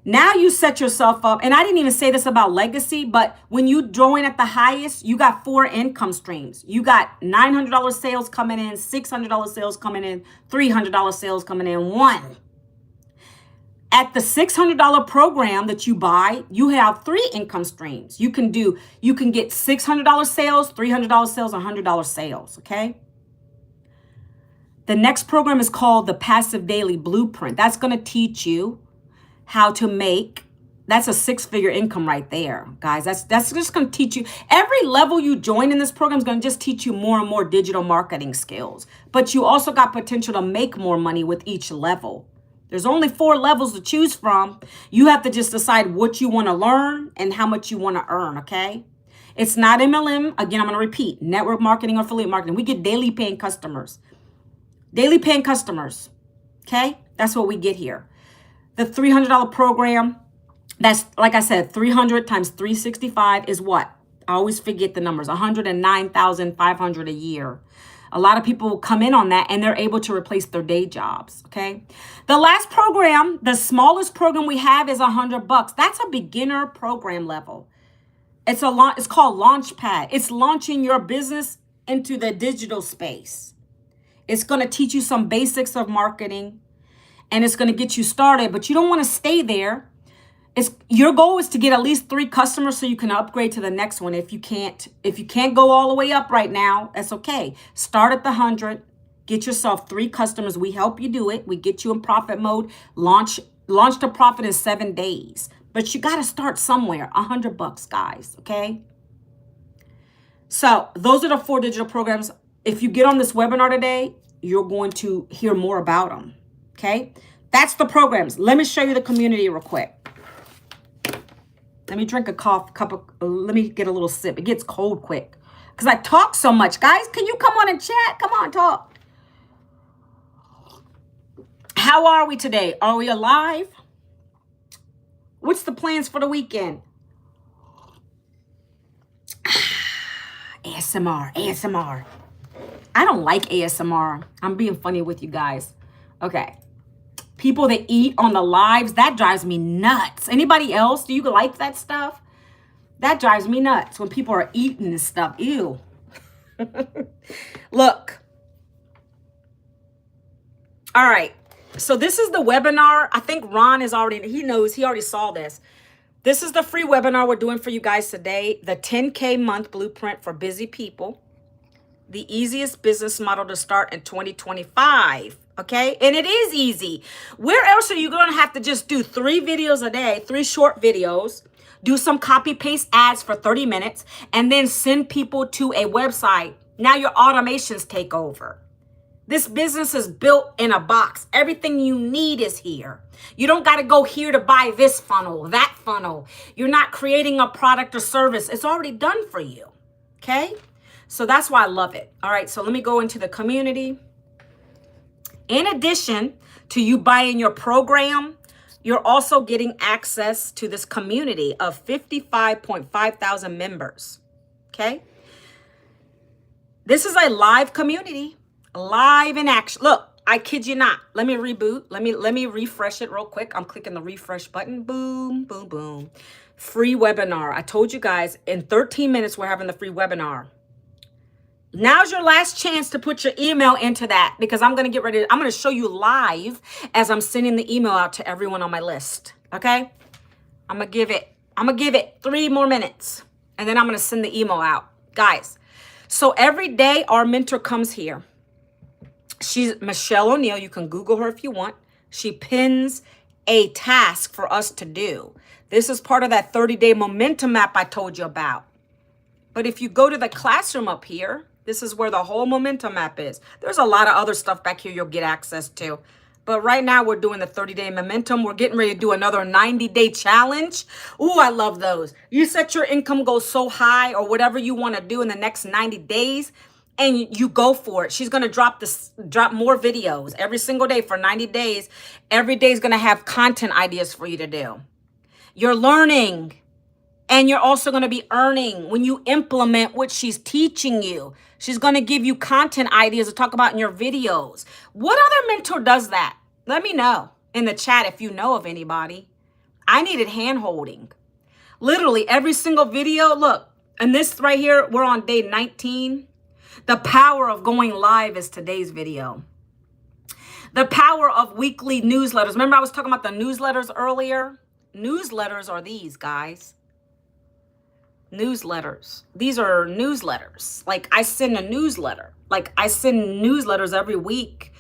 Now you set yourself up, and I didn't even say this about legacy, but when you join at the highest, you got 4 income streams. You got $900 sales coming in, $600 sales coming in, $300 sales coming in, 1. At the $600 program that you buy, you have 3 income streams. You can get $600 sales, $300 sales, $100 sales, okay? The next program is called the Passive Daily Blueprint. That's going to teach you how to make, that's a 6-figure income right there, guys. That's just going to teach you, every level you join in this program is going to just teach you more and more digital marketing skills. But you also got potential to make more money with each level. There's only 4 levels to choose from. You have to just decide what you want to learn and how much you want to earn, okay? It's not MLM. Again, I'm going to repeat, network marketing or affiliate marketing. We get daily paying customers. Daily paying customers, okay? That's what we get here. The $300 program, that's, like I said, 300 times 365 is what? I always forget the numbers, 109,500 a year. A lot of people will come in on that and they're able to replace their day jobs, okay? The last program, the smallest program we have is $100. That's a beginner program level. It's called Launchpad. It's launching your business into the digital space. It's going to teach you some basics of marketing, and it's going to get you started, but you don't want to stay there. Your goal is to get at least 3 customers so you can upgrade to the next one. If you can't go all the way up right now, that's okay. Start at the 100, get yourself 3 customers. We help you do it. We get you in profit mode. Launch to profit in 7 days. But you got to start somewhere. $100, guys, okay? So those are the 4 digital programs. If you get on this webinar today, you're going to hear more about them, okay? That's the programs. Let me show you the community real quick. Let me drink let me get a little sip. It gets cold quick because I talk so much. Guys, can you come on and chat? Come on, talk. How are we today? Are we alive? What's the plans for the weekend? ASMR. I don't like ASMR. I'm being funny with you guys. Okay. People that eat on the lives, that drives me nuts. Anybody else? Do you like that stuff? That drives me nuts when people are eating this stuff. Ew. Look. All right. So this is the webinar. I think Ron is already, he already saw this. This is the free webinar we're doing for you guys today. The 10K month blueprint for busy people. The easiest business model to start in 2025. Okay, and it is easy. Where else are you going to have to just do 3 videos a day, 3 short videos, do some copy paste ads for 30 minutes, and then send people to a website? Now your automations take over. This business is built in a box. Everything you need is here. You don't got to go here to buy this funnel, that funnel. You're not creating a product or service. It's already done for you. Okay, so that's why I love it. All right, so let me go into the community. In addition to you buying your program, you're also getting access to this community of 55.5 thousand members, okay? This is a live community, live in action. Look, I kid you not. Let me reboot. Let me refresh it real quick. I'm clicking the refresh button. Boom, boom, boom. Free webinar. I told you guys in 13 minutes we're having the free webinar. Now's your last chance to put your email into that because I'm going to show you live as I'm sending the email out to everyone on my list. Okay. I'm going to give it 3 more minutes and then I'm going to send the email out, guys. So every day our mentor comes here. She's Michelle O'Neill. You can Google her if you want. She pins a task for us to do. This is part of that 30-day momentum map I told you about. But if you go to the classroom up here, this is where the whole momentum map is. There's a lot of other stuff back here you'll get access to. But right now we're doing the 30-day momentum. We're getting ready to do another 90-day challenge. Ooh, I love those. You set your income goal so high or whatever you want to do in the next 90 days and you go for it. She's going to drop more videos every single day for 90 days. Every day is going to have content ideas for you to do. You're learning. And you're also going to be earning when you implement what she's teaching you. She's going to give you content ideas to talk about in your videos. What other mentor does that? Let me know in the chat if you know of anybody. I needed hand holding. Literally every single video. Look, and this right here, we're on day 19. The power of going live is today's video. The power of weekly newsletters. Remember I was talking about the newsletters earlier? Newsletters are these, guys. Newsletters. These are newsletters. Like I send a newsletter. Like I send newsletters every week.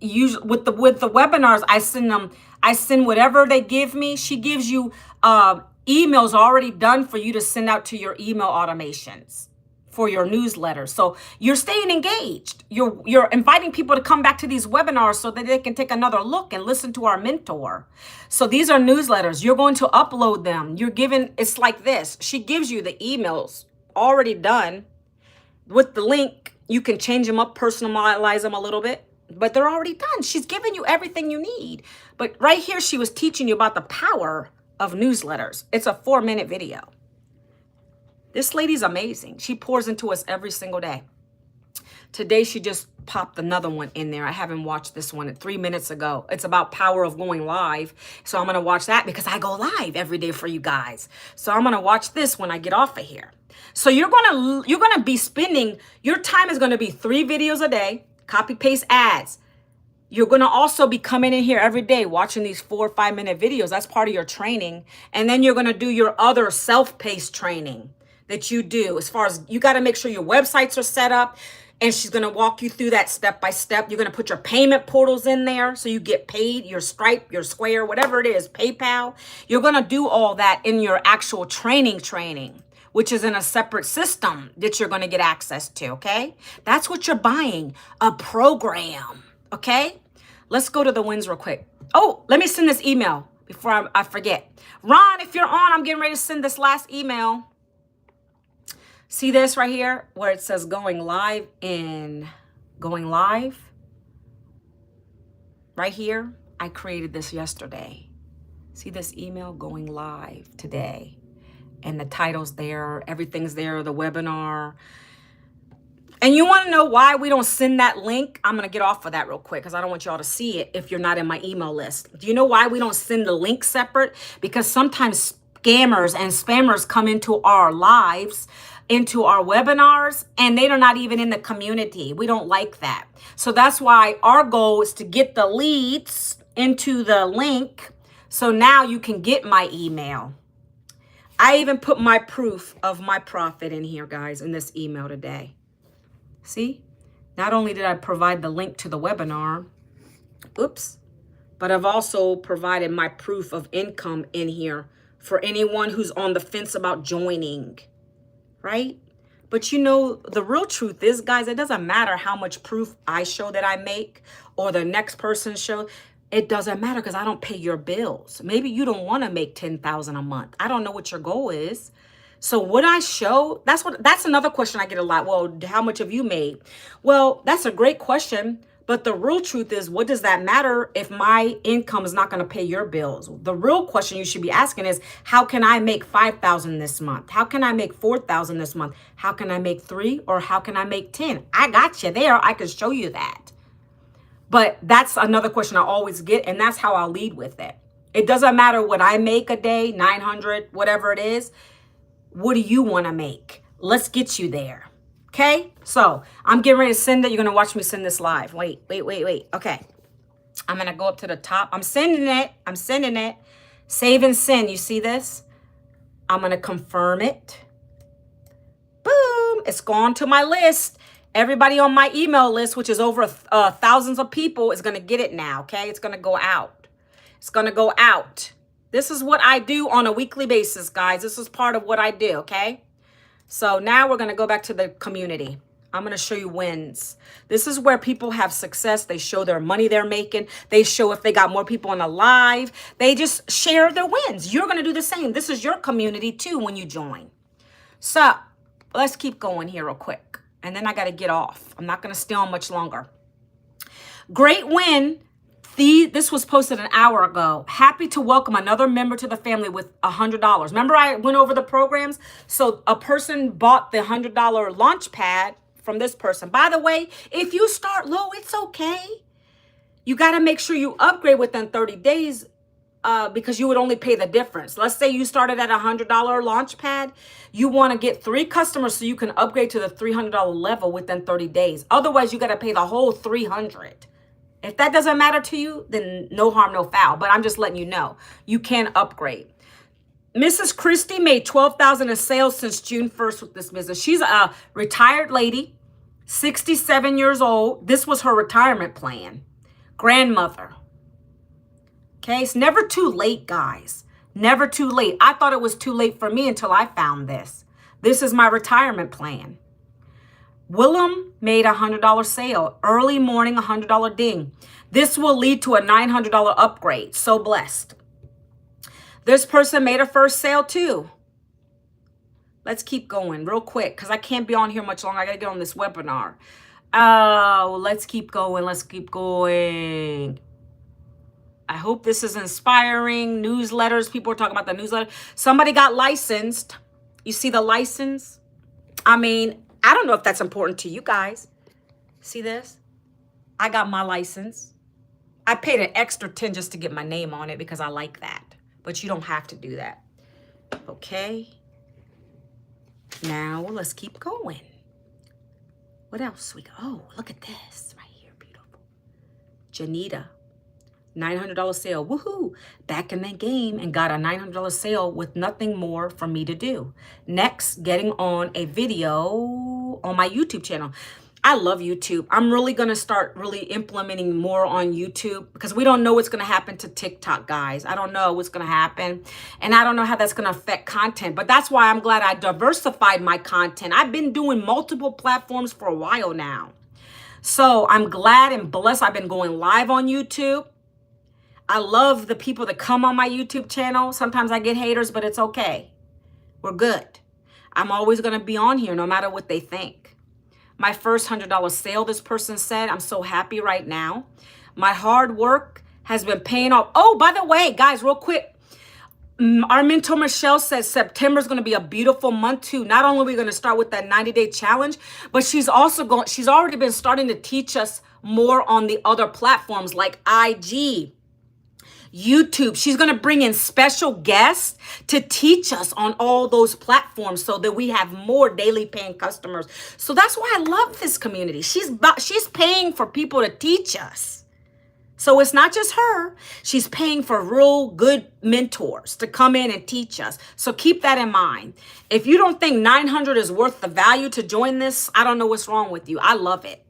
Usually with the webinars, I send whatever they give me. She gives you emails already done for you to send out to your email automations for your newsletter. So you're staying engaged. You're inviting people to come back to these webinars so that they can take another look and listen to our mentor. So these are newsletters. You're going to upload them. It's like this. She gives you the emails already done with the link. You can change them up, personalize them a little bit, but they're already done. She's giving you everything you need. But right here, she was teaching you about the power of newsletters. It's a 4-minute video. This lady's amazing. She pours into us every single day. Today, she just popped another one in there. I haven't watched this one 3 minutes ago. It's about power of going live. So I'm going to watch that because I go live every day for you guys. So I'm going to watch this when I get off of here. So you're going to be spending, your time is going to be 3 videos a day, copy paste ads. You're going to also be coming in here every day watching these 4 or 5 minute videos. That's part of your training. And then you're going to do your other self-paced training that you do. As far as you got to make sure your websites are set up, and she's going to walk you through that step by step. You're going to put your payment portals in there so you get paid, your Stripe, your Square, whatever it is, PayPal. You're going to do all that in your actual training, which is in a separate system that you're going to get access to, okay? That's what you're buying, a program, okay? Let's go to the wins real quick. Oh, let me send this email before I forget. Ron, if you're on, I'm getting ready to send this last email. See this right here where it says going live. Right here, I created this yesterday. See this email going live today. And the title's there, everything's there, the webinar. And you want to know why we don't send that link? I'm going to get off of that real quick because I don't want y'all to see it if you're not in my email list. Do you know why we don't send the link separate? Because sometimes scammers and spammers come into our lives, into our webinars, and they are not even in the community. We don't like that. So that's why our goal is to get the leads into the link. So now you can get my email. I even put my proof of my profit in here, guys, in this email today. See? Not only did I provide the link to the webinar, but I've also provided my proof of income in here for anyone who's on the fence about joining. Right? But you know, the real truth is, guys, it doesn't matter how much proof I show that I make or the next person show. It doesn't matter because I don't pay your bills. Maybe you don't want to make $10,000 a month. I don't know what your goal is. So what I show, that's another question I get a lot. Well, how much have you made? Well, that's a great question. But the real truth is, what does that matter if my income is not going to pay your bills? The real question you should be asking is, how can I make $5,000 this month? How can I make $4,000 this month? How can I make 3 or how can I make 10? I got you there. I can show you that. But that's another question I always get, and that's how I'll lead with it. It doesn't matter what I make a day, 900, whatever it is. What do you want to make? Let's get you there. Okay, so I'm getting ready to send it. You're going to watch me send this live. Wait. Okay, I'm going to go up to the top. I'm sending it. Save and send. You see this? I'm going to confirm it. Boom. It's gone to my list. Everybody on my email list, which is over thousands of people, is going to get it now. Okay, it's going to go out. It's going to go out. This is what I do on a weekly basis, guys. This is part of what I do. Okay. So now we're going to go back to the community. I'm going to show you wins. This is where people have success. They show their money they're making. They show if they got more people on the live. They just share their wins. You're going to do the same. This is your community too when you join. So let's keep going here real quick. And then I got to get off. I'm not going to stay on much longer. Great win. This was posted an hour ago. Happy to welcome another member to the family with $100. Remember I went over the programs? So a person bought the $100 launch pad from this person. By the way, if you start low, it's okay. You got to make sure you upgrade within 30 days because you would only pay the difference. Let's say you started at a $100 launch pad. You want to get 3 customers so you can upgrade to the $300 level within 30 days. Otherwise, you got to pay the whole $300. If that doesn't matter to you, then no harm, no foul. But I'm just letting you know, you can upgrade. Mrs. Christie made $12,000 in sales since June 1st with this business. She's a retired lady, 67 years old. This was her retirement plan. Grandmother. Okay, it's never too late, guys. Never too late. I thought it was too late for me until I found this. This is my retirement plan. Willem made a $100 sale. Early morning, $100 ding. This will lead to a $900 upgrade. So blessed. This person made a first sale too. Let's keep going real quick because I can't be on here much longer. I got to get on this webinar. Oh, let's keep going. Let's keep going. I hope this is inspiring. Newsletters. People are talking about the newsletter. Somebody got licensed. You see the license? I mean, I don't know if that's important to you guys. See this? I got my license. I paid an extra 10 just to get my name on it because I like that. But you don't have to do that. Okay. Now let's keep going. What else we got? Oh, look at this right here. Beautiful. Janita. $900 sale. Woohoo. Back in the game and got a $900 sale with nothing more for me to do. Next, getting on a video on my YouTube channel. I love YouTube. I'm really going to start really implementing more on YouTube because we don't know what's going to happen to TikTok, guys. I don't know what's going to happen. And I don't know how that's going to affect content. But that's why I'm glad I diversified my content. I've been doing multiple platforms for a while now. So I'm glad and blessed I've been going live on YouTube. I love the people that come on my YouTube channel. Sometimes I get haters, but it's okay. We're good. I'm always going to be on here no matter what they think. My first $100 sale, this person said, I'm so happy right now. My hard work has been paying off. Oh, by the way, guys, real quick. Our mentor, Michelle, says September is going to be a beautiful month too. Not only are we going to start with that 90-day challenge, but she's already been starting to teach us more on the other platforms like IG, YouTube. She's going to bring in special guests to teach us on all those platforms so that we have more daily paying customers. So that's why I love this community. She's paying for people to teach us. So it's not just her. She's paying for real good mentors to come in and teach us. So keep that in mind. If you don't think 900 is worth the value to join this, I don't know what's wrong with you. I love it.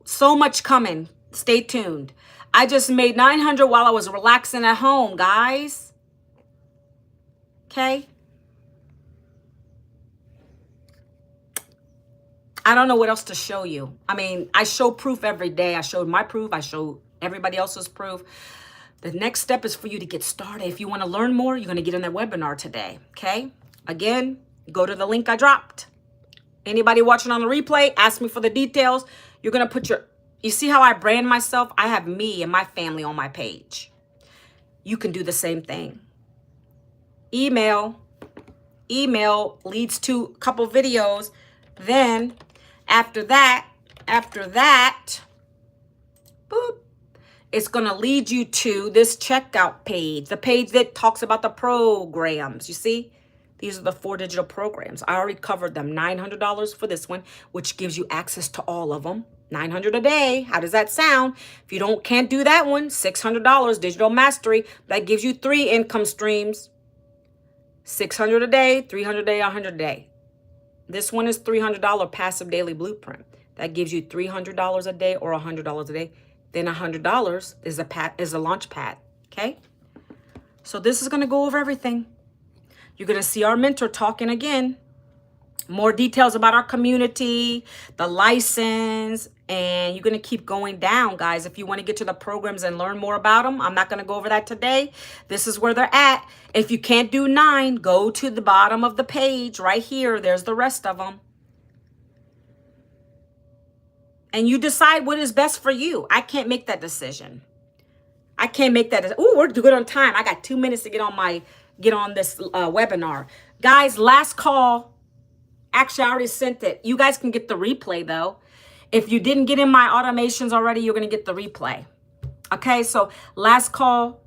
So much coming. Stay tuned. I just made 900 while I was relaxing at home, guys. Okay? I don't know what else to show you. I mean, I show proof every day. I showed my proof. I showed everybody else's proof. The next step is for you to get started. If you want to learn more, you're going to get on that webinar today. Okay? Again, go to the link I dropped. Anybody watching on the replay, ask me for the details. You're going to put you see how I brand myself? I have me and my family on my page. You can do the same thing. Email leads to a couple videos. Then after that, boop, it's going to lead you to this checkout page, the page that talks about the programs. You see? These are the 4 digital programs. I already covered them. $900 for this one, which gives you access to all of them. $900 a day. How does that sound? If you can't do that one, $600 digital mastery. That gives you 3 income streams. $600 a day, $300 a day, $100 a day. This one is $300 passive daily blueprint. That gives you $300 a day or $100 a day. Then $100 is a launch pad. Okay? So this is going to go over everything. You're going to see our mentor talking again. More details about our community, the license, and you're going to keep going down, guys. If you want to get to the programs and learn more about them, I'm not going to go over that today. This is where they're at. If you can't do 9, go to the bottom of the page right here. There's the rest of them. And you decide what is best for you. I can't make that decision. I can't make that. Oh, we're good on time. I got 2 minutes to get on this webinar. Guys, last call. Actually, I already sent it. You guys can get the replay, though. If you didn't get in my automations already, you're going to get the replay. Okay, so last call.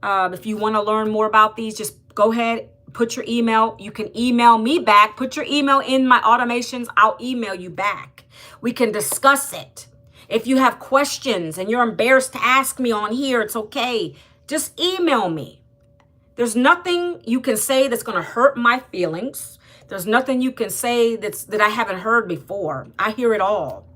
If you want to learn more about these, just go ahead, put your email. You can email me back. Put your email in my automations. I'll email you back. We can discuss it. If you have questions and you're embarrassed to ask me on here, it's okay. Just email me. There's nothing you can say that's going to hurt my feelings. There's nothing you can say that I haven't heard before. I hear it all.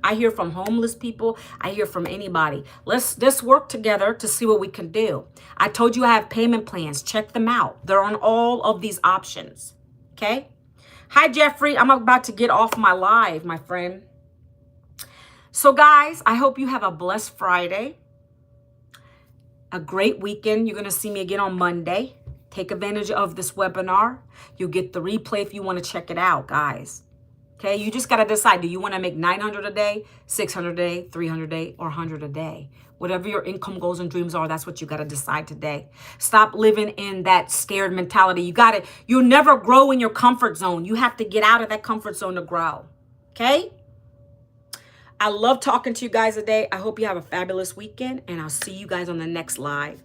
I hear from homeless people. I hear from anybody. Let's work together to see what we can do. I told you I have payment plans. Check them out. They're on all of these options. Okay? Hi, Jeffrey. I'm about to get off my live, my friend. So, guys, I hope you have a blessed Friday. A great weekend. You're going to see me again on Monday. Take advantage of this webinar. You'll get the replay if you want to check it out, guys. Okay, you just got to decide. Do you want to make 900 a day, 600 a day, 300 a day, or 100 a day? Whatever your income goals and dreams are, that's what you got to decide today. Stop living in that scared mentality. You'll never grow in your comfort zone. You have to get out of that comfort zone to grow. Okay? I love talking to you guys today. I hope you have a fabulous weekend, and I'll see you guys on the next live.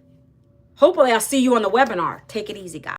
Hopefully, I'll see you on the webinar. Take it easy, guys.